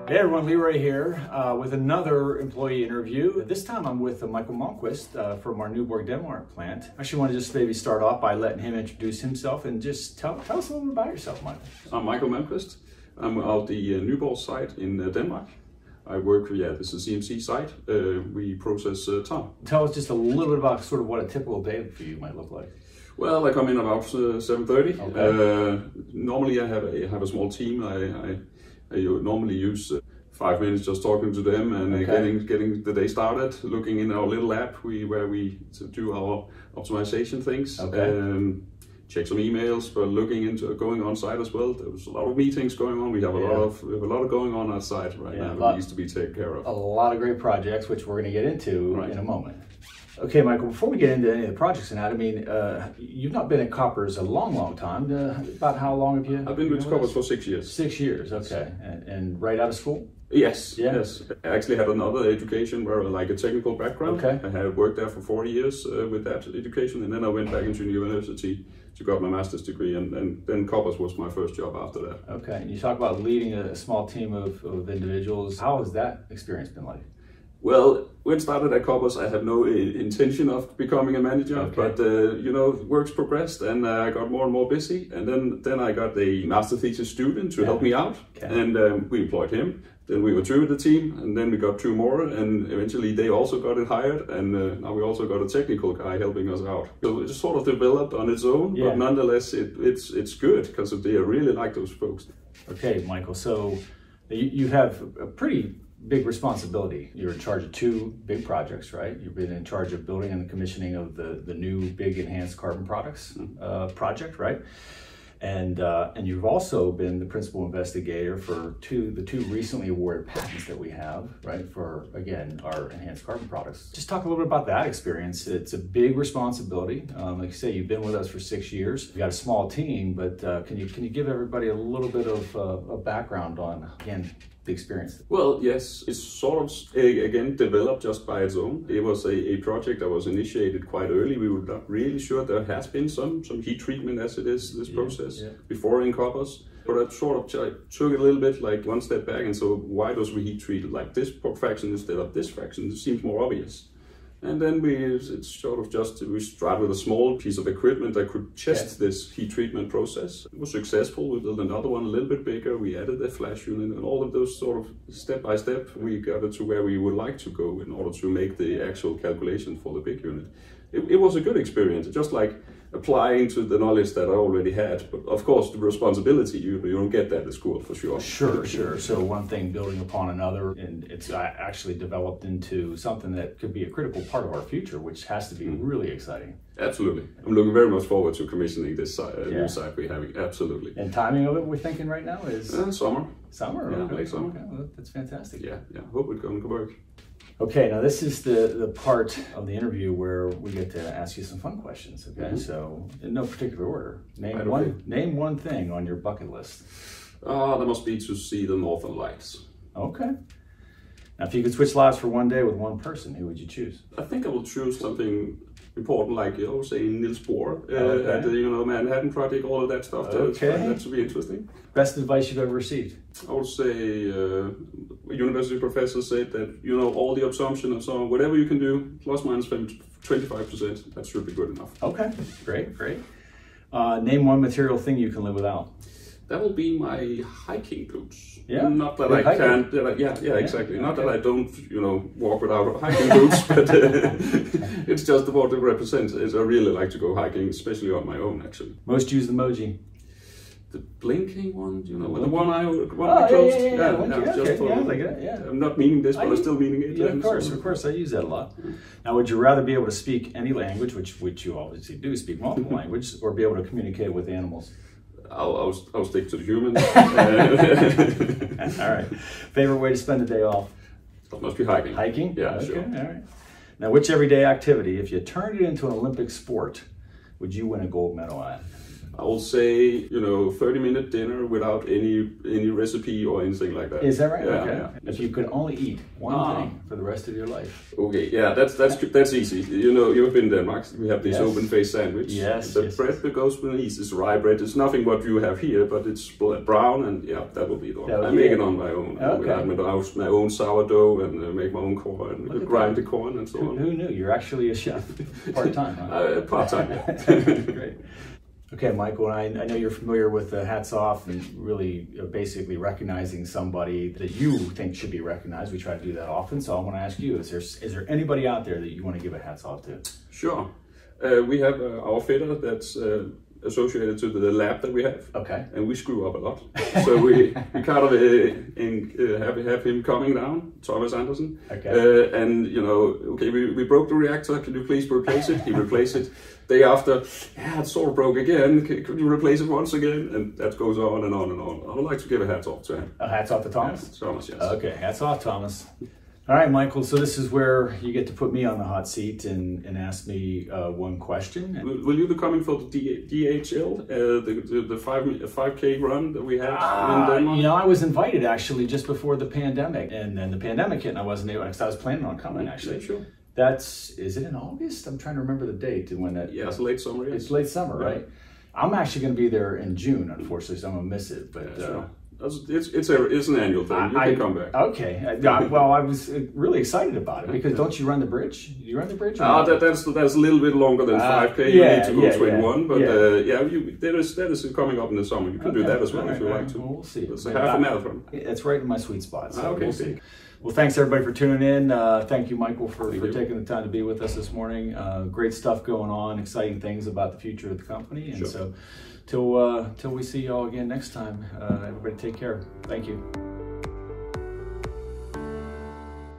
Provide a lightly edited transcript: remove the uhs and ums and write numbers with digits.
Hey everyone, Leroy here with another employee interview. This time I'm with Michael Malmqvist from our Nyborg, Denmark plant. I actually want to just maybe start off by letting him introduce himself and just tell us a little bit about yourself, Michael. I'm Michael Malmqvist. I'm out the Nyborg site in Denmark. I work, this is a CMC site. We process tar. Tell us just a little bit about sort of what a typical day for you might look like. Well, I come in about 7:30. Okay. Normally I have a small team. I normally use 5 minutes just talking to them and getting the day started, looking in our little app where we do our optimization things. Okay. Check some emails, but looking into going on site as well. There was a lot of meetings going on. We have a lot of going on outside right now that needs to be taken care of. A lot of great projects, which we're going to get into in a moment. Okay, Michael, before we get into any of the projects and that, I mean, you've not been at Koppers a long time. About how long have you? I've been with Koppers for 6 years. 6 years, okay. And right out of school? Yes, yes. I actually had another education where like a technical background. Okay. I had worked there for 4 years with that education, and then I went back into university to got my master's degree, and then Koppers was my first job after that. Okay, and you talk about leading a small team of individuals. How has that experience been like? Well, when I started at Koppers, I had no intention of becoming a manager, but works progressed, and I got more and more busy. And then I got a master thesis student to help me out, and we employed him. Then we were 2 with the team, and then we got 2 more, and eventually they also got it hired, and now we also got a technical guy helping us out. So it just sort of developed on its own, but nonetheless, it's good because they really like those folks. Okay, Michael. So you have a pretty big responsibility. You're in charge of 2 big projects, right? You've been in charge of building and commissioning of the new big enhanced carbon products project, right? And you've also been the principal investigator for the two recently awarded patents that we have, right? For, again, our enhanced carbon products. Just talk a little bit about that experience. It's a big responsibility. Like you say, you've been with us for 6 years. You've got a small team, but can you give everybody a little bit of a background on, again, the experience? Well, yes, it's sort of, again, developed just by its own. It was a project that was initiated quite early. We were not really sure. There has been some heat treatment as it is, this process, before in Koppers. But I sort of took it a little bit like one step back and so why does we heat treat it like this fraction instead of this fraction? It seems more obvious. And then we started with a small piece of equipment that could test this heat treatment process. It was successful. We built another one a little bit bigger. We added a flash unit, and all of those sort of step by step, we got it to where we would like to go in order to make the actual calculation for the big unit. It was a good experience, just like applying to the knowledge that I already had. But of course, the responsibility, you don't get that at school for sure. Sure. So one thing building upon another, and it's actually developed into something that could be a critical part of our future, which has to be really exciting. Absolutely. I'm looking very much forward to commissioning this new site we're having. Absolutely. And timing of it, we're thinking right now is? Summer. Summer? Yeah, okay. late summer. Okay. Well, that's fantastic. Yeah. Hope it's going to work. Okay, now this is the part of the interview where we get to ask you some fun questions, okay? So, in no particular order, name one thing on your bucket list. That must be to see the Northern Lights. Okay. Now, if you could switch lives for one day with one person, who would you choose? I think I will choose something important, like say Niels Bohr at the Manhattan Project, all of that stuff. That should be interesting. Best advice you've ever received? I would say a university professor said that all the assumption and so on, whatever you can do, plus minus 25%, that should be good enough. Okay, great. Name one material thing you can live without. That will be my hiking boots. Yeah. Not that I can't. Exactly. Not that I don't, walk without hiking boots, but it's just what it represents. I really like to go hiking, especially on my own, actually. Most used emoji. The blinking one, the one I closed. I'm not meaning this, but I'm still meaning it. Yeah, of course, I use that a lot. Now, would you rather be able to speak any language, which you obviously do, speak multiple languages, or be able to communicate with animals? I'll stick to the humans. All right. Favorite way to spend a day off? That must be hiking. Hiking? Yeah, okay, sure. All right. Now, which everyday activity, if you turned it into an Olympic sport, would you win a gold medal at? I will say, 30-minute dinner without any recipe or anything like that. Is that right? Yeah, okay. yeah. If you could only eat one thing for the rest of your life. Okay, yeah, that's easy. You've been there, Max. We have this open-faced sandwich. Yes. The bread that goes beneath is rye bread. It's nothing what you have here, but it's brown, and yeah, that will be the one. I make it on my own. Okay. I make my own sourdough and make my own corn and grind the corn and so on. Who knew? You're actually a chef, part-time, huh? Part-time, yeah. Great. Okay, Michael, I know you're familiar with the hats off and really basically recognizing somebody that you think should be recognized. We try to do that often, so I want to ask you, is there anybody out there that you want to give a hats off to? Sure. We have our fitter that's associated to the lab that we have. Okay. And we screw up a lot. So we kind of have him coming down, Thomas Anderson. Okay. We broke the reactor, can you please replace it? He replaced it. Day after, it sort of broke again, could you replace it once again? And that goes on and on and on. I would like to give a hats off to him. Hats off to Thomas? Yeah, Thomas, yes. Okay, hats off, Thomas. All right, Michael, so this is where you get to put me on the hot seat and ask me one question. Will you be coming for the DHL, the 5K run that we had in Denmark? I was invited actually just before the pandemic, and then the pandemic hit and I wasn't able, because I was planning on coming actually. Yeah, sure. Is it in August? I'm trying to remember the date when that. Yeah, it's late summer. Yes. It's late summer, right? I'm actually going to be there in June, unfortunately, so I'm going to miss it. But sure. It's an annual thing. You can come back. Okay. Well, I was really excited about it because don't you run the bridge? You run the bridge? That's a little bit longer than 5K. You need to go 21, but that is coming up in the summer. You can do that as well if you like to. Well, we'll see. It's a half a marathon. It's right in my sweet spot. So okay. We'll see. Well, thanks everybody for tuning in. Thank you, Michael, for taking the time to be with us this morning. Great stuff going on, exciting things about the future of the company. And so till we see you all again next time, everybody take care. Thank you.